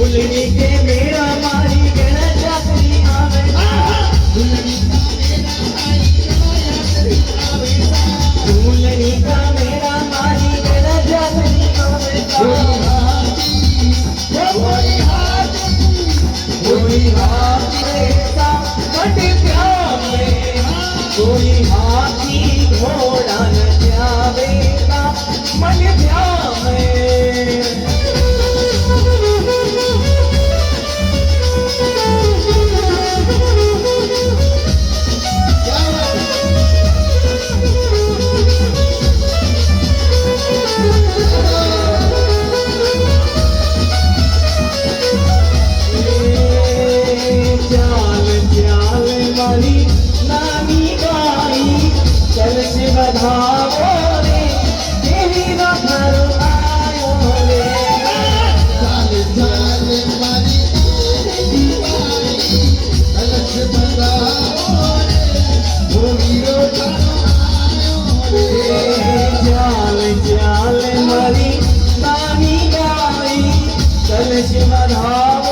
ફૂલડી કે મેળા મારી ગણ જાતરી આવે ફૂલડી કા મેળા મારી ગણ જાતરી આવે કોઈ હાથી મટ પ્યાવે કોઈ હાથી ઘોડા ન પ્યાવે મન પ્યાવે બધાવો રે દેવી નો ઘર આયો રે ચાલ ચાલ મારી દીવાઈ કલશ બધાવો રે ભૂમીરો આયો રે ચાલ ચાલ મારી નાની ગાઈ કલશ બધાવો